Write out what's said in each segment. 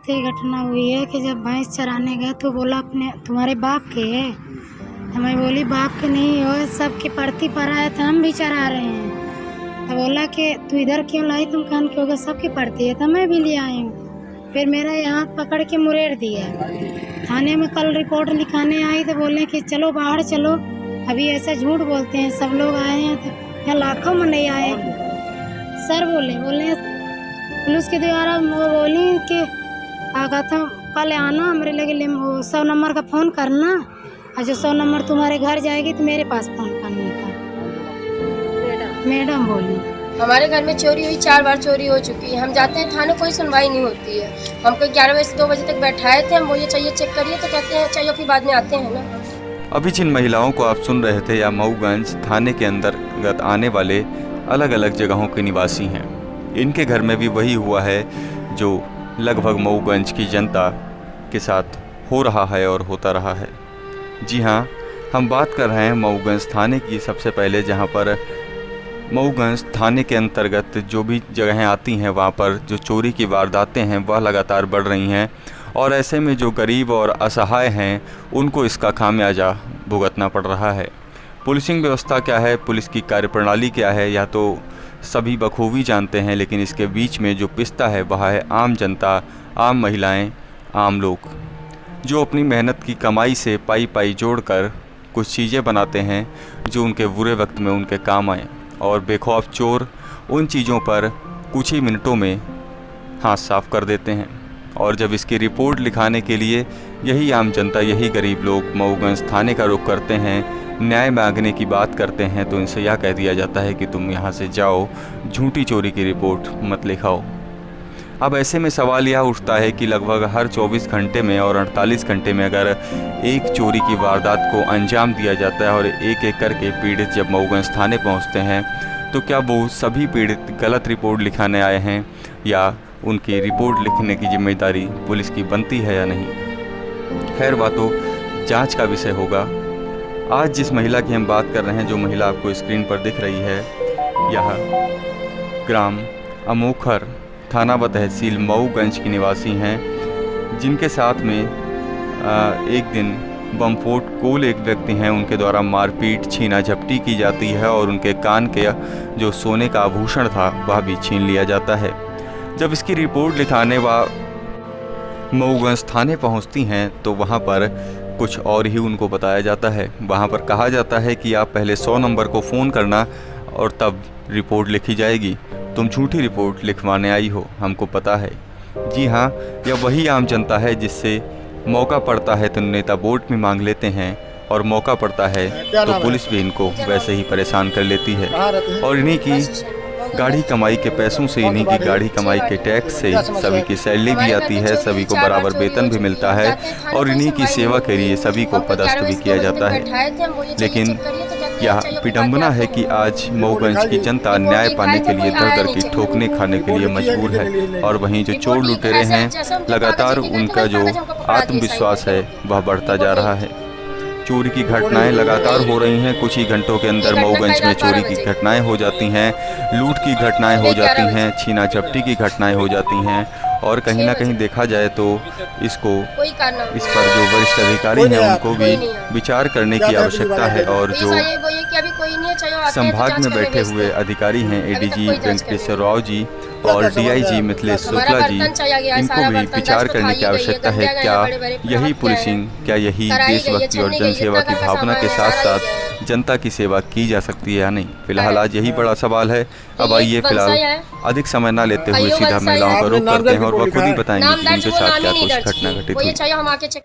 साथ ये घटना हुई है कि जब भैंस चराने गए तो बोला अपने तुम्हारे बाप के है। तो मैं बोली बाप के नहीं हो, सबके पड़ती पड़ा है तो हम भी चरा रहे हैं। तो बोला कि तू इधर क्यों लाई, तुम कान क्यों गए, सबकी पड़ती है तो मैं भी ले आई हूँ। फिर मेरा यहाँ पकड़ के मुरेड़ दिया। थाने में कल रिपोर्ट लिखाने आई तो बोले कि चलो बाहर चलो, अभी ऐसा झूठ बोलते हैं, सब लोग आए हैं तो यहाँ लाखों में नहीं आए। सर बोले पुलिस के द्वारा वो बोली कि आगा था कल आना हमारे लगे 100 नंबर का फ़ोन करना, और जो 100 नंबर तुम्हारे घर जाएगी तो मेरे पास फ़ोन करने का। मैडम बोली हमारे घर में चोरी हुई, 4 बार चोरी हो चुकी है। हम जाते हैं थाने, कोई सुनवाई नहीं होती है। हमको 11 बजे से 2 बजे तक बैठाए थे, हम बोलिए चाहिए चेक करिए तो कहते हैं चाहिए फिर बाद में आते हैं ना। अभी जिन महिलाओं को आप सुन रहे थे या मऊगंज थाने के अंतर्गत आने वाले अलग अलग जगहों के निवासी हैं, इनके घर में भी वही हुआ है जो लगभग मऊगंज की जनता के साथ हो रहा है और होता रहा है। जी हाँ, हम बात कर रहे हैं मऊगंज थाने की। सबसे पहले जहाँ पर मऊगंज थाने के अंतर्गत जो भी जगहें आती हैं वहाँ पर जो चोरी की वारदातें हैं वह लगातार बढ़ रही हैं, और ऐसे में जो गरीब और असहाय हैं उनको इसका खामियाजा भुगतना पड़ रहा है। पुलिसिंग व्यवस्था क्या है, पुलिस की कार्यप्रणाली क्या है, या तो सभी बखूबी जानते हैं, लेकिन इसके बीच में जो पिसता है वह है आम जनता, आम महिलाएं, आम लोग जो अपनी मेहनत की कमाई से पाई पाई जोड़कर कुछ चीज़ें बनाते हैं जो उनके बुरे वक्त में उनके काम आए, और बेखौफ चोर उन चीज़ों पर कुछ ही मिनटों में हाथ साफ कर देते हैं। और जब इसकी रिपोर्ट लिखाने के लिए यही आम जनता, यही गरीब लोग मऊगंज थाने का रुख करते हैं, न्याय मांगने की बात करते हैं, तो इनसे यह कह दिया जाता है कि तुम यहाँ से जाओ, झूठी चोरी की रिपोर्ट मत लिखाओ। अब ऐसे में सवाल यह उठता है कि लगभग हर 24 घंटे में और 48 घंटे में अगर एक चोरी की वारदात को अंजाम दिया जाता है और एक एक करके पीड़ित जब मऊगंज थाने पहुँचते हैं, तो क्या वो सभी पीड़ित गलत रिपोर्ट लिखाने आए हैं, या उनकी रिपोर्ट लिखने की जिम्मेदारी पुलिस की बनती है या नहीं। खैर, वह तो जांच का विषय होगा। आज जिस महिला की हम बात कर रहे हैं, जो महिला आपको स्क्रीन पर दिख रही है, यह ग्राम अमोखर, थाना व तहसील मऊगंज की निवासी हैं, जिनके साथ में एक दिन बमफोट कोल एक व्यक्ति हैं, उनके द्वारा मारपीट, छीना झपटी की जाती है और उनके कान के जो सोने का आभूषण था वह भी छीन लिया जाता है। जब इसकी रिपोर्ट लिखाने मऊगंज थाने पहुंचती हैं तो वहां पर कुछ और ही उनको बताया जाता है। वहां पर कहा जाता है कि आप पहले 100 नंबर को फ़ोन करना और तब रिपोर्ट लिखी जाएगी। तुम झूठी रिपोर्ट लिखवाने आई हो, हमको पता है। जी हाँ, यह वही आम जनता है जिससे मौका पड़ता है तो नेता वोट में मांग लेते हैं, और मौका पड़ता है तो पुलिस भी इनको वैसे ही परेशान कर लेती है। और इन्हीं की गाढ़ी कमाई के पैसों से, इन्हीं की गाढ़ी कमाई के टैक्स से सभी की सैलरी भी आती है, सभी को बराबर वेतन भी मिलता है, और इन्हीं की सेवा के लिए सभी को पदस्थ भी किया जाता है। लेकिन यह विडंबना है कि आज मऊगंज की जनता न्याय पाने के लिए दर दर की ठोकने खाने के लिए मजबूर है, और वहीं जो चोर लुटेरे हैं लगातार उनका जो आत्मविश्वास है वह बढ़ता जा रहा है। चोरी की घटनाएं लगातार हो रही हैं। कुछ ही घंटों के अंदर मऊगंज में चोरी की घटनाएं हो जाती हैं, लूट की घटनाएं हो जाती हैं, छीना झपटी की घटनाएं हो जाती हैं, और कहीं ना कहीं देखा जाए तो इस पर जो वरिष्ठ अधिकारी हैं उनको भी विचार करने की आवश्यकता है, और जो संभाग में बैठे हुए अधिकारी हैं, एडीजी वेंकटेश्वर राव जी और डीआईजी मिथिलेश शुक्ला जी, इनको भी विचार करने की आवश्यकता है। क्या यही पुलिसिंग, क्या यही देशभक्ति और जनसेवा की भावना के साथ साथ जनता की सेवा की जा सकती है या नहीं? फिलहाल आज यही बड़ा सवाल है। अब आइए फिलहाल अधिक समय न लेते हुए सीधा महिलाओं का रुख करते हैं और वह खुद ही बताएंगे कि उनके साथ क्या कुछ घटना घटित हुई।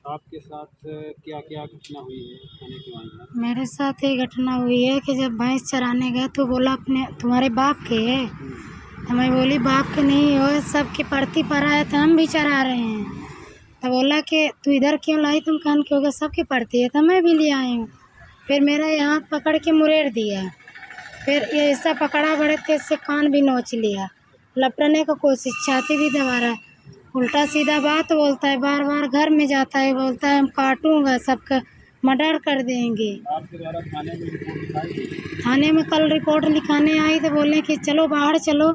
आपके साथ क्या क्या घटना हुई है थाने के मामले में? मेरे साथ ये घटना हुई है कि जब भैंस चराने गए तो बोला अपने तुम्हारे बाप के है। तो मैं बोली बाप के नहीं हो, सबके पड़ती पड़ा है तो हम भी चरा रहे हैं। तो बोला कि तू इधर क्यों लाई, तुम कान क्यों गए, सबकी पड़ती है तो मैं भी ले आई हूँ। फिर मेरा यहाँ पकड़ के मुरेड़ दिया। फिर ये ऐसा पकड़ा, बड़े तेज से कान भी नोच लिया, लपटने की कोशिश, छाती भी दबा रहा है, उल्टा सीधा बात बोलता है, बार बार घर में जाता है, बोलता है हम काटूंगा, सबका मर्डर कर देंगे। आपके द्वारा थाने में रिपोर्ट लिखाई? थाने में कल रिपोर्ट लिखाने आई तो बोले कि चलो बाहर चलो,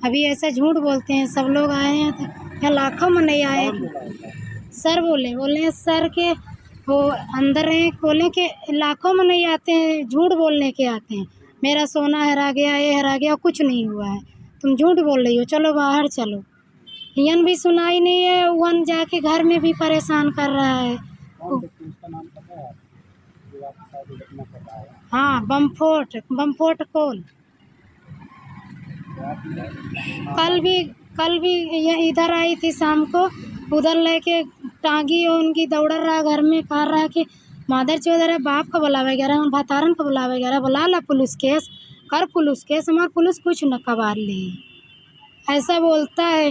अभी ऐसा झूठ बोलते हैं, सब लोग आए हैं तो यहाँ लाखों में नहीं आए। सर बोले सर के वो अंदर हैं, बोले कि लाखों में नहीं आते हैं, झूठ बोलने के आते हैं। मेरा सोना हरा गया, ये हरा गया, कुछ नहीं हुआ है, तुम झूठ बोल रही हो, चलो बाहर चलो। यन भी सुनाई नहीं है, वन जाके घर में भी परेशान कर रहा है। उसका नाम पता है जो आपके साथ घटना पता है? हाँ, बमफोर्ट कोल। कल भी ये इधर आई थी शाम को, उधर लेके टांगी और उनकी दौड़ रहा घर में, कह रहा कि मादर चौधरी बाप का बुलावे गया रहा, भतारन का बुलावे गया रहा, बुला ला पुलिस केस कर, पुलिस केस, हमारे पुलिस कुछ न कबार ले। ऐसा बोलता है,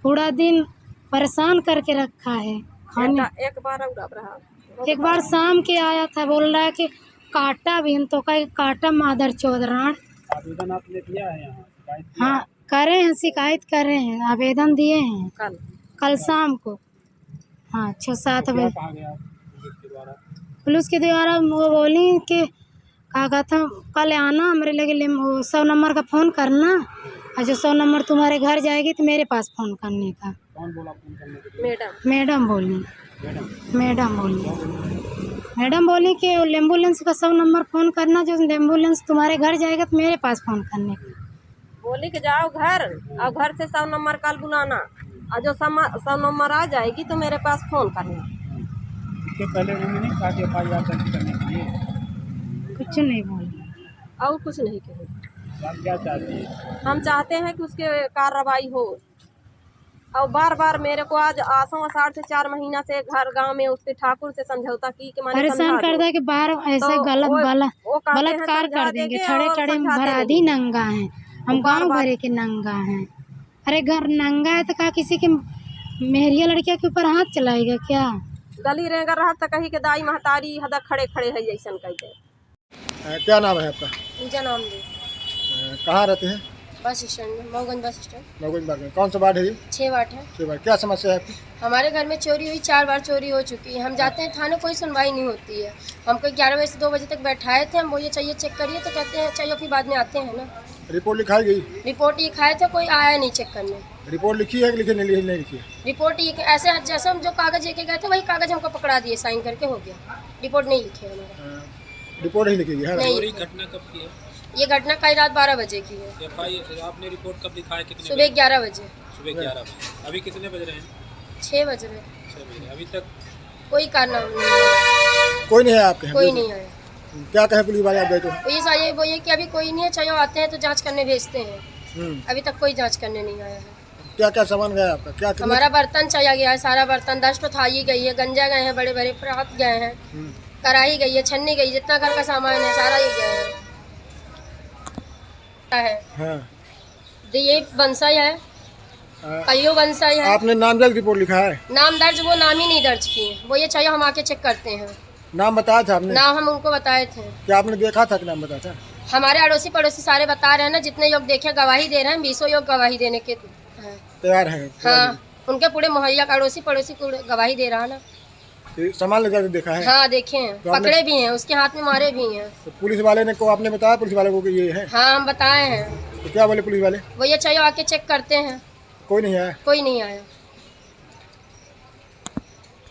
पूरा दिन परेशान करके रखा है। खाने एक बार शाम के आया था, बोल रहा है कि काटा भी, तो कहीं काटा मादर चौधरान। आवेदन आपने दिया है यहाँ? हाँ, करे हैं, शिकायत कर रहे हैं, आवेदन दिए हैं कल शाम को। हाँ, 6-7 बजे कहा गया पुलिस के द्वारा? पुलिस के द्वारा वो बोली कि कहा था कल आना हमारे लगे 100 नंबर का फ़ोन करना, और जो 100 नंबर तुम्हारे घर जाएगी तो मेरे पास फ़ोन करने का। कौन बोला फोन करने के लिए? मैडम बोली। मैडम बोली कि एम्बुलेंस का 100 नंबर फ़ोन करना, जो एम्बुलेंस तुम्हारे घर जाएगा तो मेरे पास फ़ोन करने का। बोली कि जाओ घर और घर से 100 नंबर कल बुलाना, और जो 100 नंबर आ जाएगी तो मेरे पास फ़ोन करना। इसके पहले उन्होंने नहीं कहा कि FIR दर्ज करने के लिए? कुछ नहीं बोली। और कुछ नहीं कहे। आप क्या चाहते हैं? हम चाहते हैं कि उसके कार्रवाई हो। और बार बार मेरे को आज आसों आषाढ़ से 4 महीना से घर गांव में उसके ठाकुर से समझौता की कि मैंने परेशान करता है कि बाहर ऐसे तो बलात्कार कर देंगे, खड़े भराधी नंगा हैं, हम गांव भरे के नंगा हैं। अरे घर नंगा है तो क्या किसी के मेहरिया लड़किया के ऊपर हाथ चलाएगा क्या? गली रेंगा रहा तो कहीं के दाई महतारी हदा खड़े है जैसन कहते। क्या नाम है आपका? पूजा नाम दे, कहाँ रहते हैं? बस स्टैंड में, मऊगंज बस स्टैंड। नवगंज बाग में। कौन सा वार्ड है ये? 6 वाट है। 6 वार्ड। क्या समस्या है आपकी? हमारे घर में चोरी हुई, 4 बार चोरी हो चुकी है। हम जाते हैं थाने, कोई सुनवाई नहीं होती है। हमको 11 बजे से 2 बजे तक बैठाए थे, हम बोलिए चाहिए चेक करिए तो कहते हैं चाहिए, फिर बाद में आते हैं ना। रिपोर्ट लिखाई गई? रिपोर्ट लिखाए थे, कोई आया नहीं चेक करने। रिपोर्ट लिखी है कि नहीं लिखी है? रिपोर्ट ये ऐसे जैसे हम जो कागज लेके गए थे वही कागज हमको पकड़ा दिए, साइन करके हो गया। रिपोर्ट नहीं लिखे हमारा। रिपोर्ट नहीं लिखी है? नहीं। घटना कब की है? ये घटना कल रात 12 बजे की है। आपने रिपोर्ट कब दिखाया? कितने? सुबह 11 बजे। सुबह 11 बजे। अभी कितने बज रहे हैं? 6 बज रहे। 6 बजे। अभी तक कोई कारनामा नहीं है। कोई नहीं है आपके यहाँ? कोई नहीं आया। क्या कहे पुलिस वाले आप गए तो? पुलिस आइए बोलिए कि अभी कोई नहीं है, चाहिए आते हैं तो जांच करने भेजते हैं। अभी तक कोई जांच करने नहीं आया है। क्या क्या सामान गया आपका? क्या हमारा बर्तन चाहिए गया है, सारा बर्तन, 10 थाली गई है, गंजा गए हैं, बड़े बड़े प्रात गए हैं, कढ़ाई गई है, छन्नी गई, जितना घर का सामान है सारा ही गया है। हाँ। ये बंसाई है, कल्लू बंसाई है। आपने नाम दर्ज रिपोर्ट लिखा है? नाम दर्ज, वो नाम ही नहीं दर्ज किए। वो ये चाहिए हम आके चेक करते हैं। नाम बताया था आपने? नाम हम उनको बताए थे। क्या आपने देखा था कि नाम बताया था? हमारे अड़ोसी पड़ोसी सारे बता रहे हैं ना, जितने योग देखे गवाही दे रहे हैं, 20 योग गवाही देने के तैयार है? हाँ, उनके पूरे मोहल्ला का अड़ोसी पड़ोसी गवाही दे रहा है ना। सामान लगा देखा है? हाँ, देखे हैं, तो पकड़े भी हैं, उसके हाथ में मारे भी हैं। तो पुलिस वाले ने को आपने बताया पुलिस वाले को कि ये है? हाँ, हम बताए हैं। तो क्या बोले पुलिस वाले? वो ये चाहिए आके चेक करते हैं। कोई नहीं आया? कोई नहीं आया।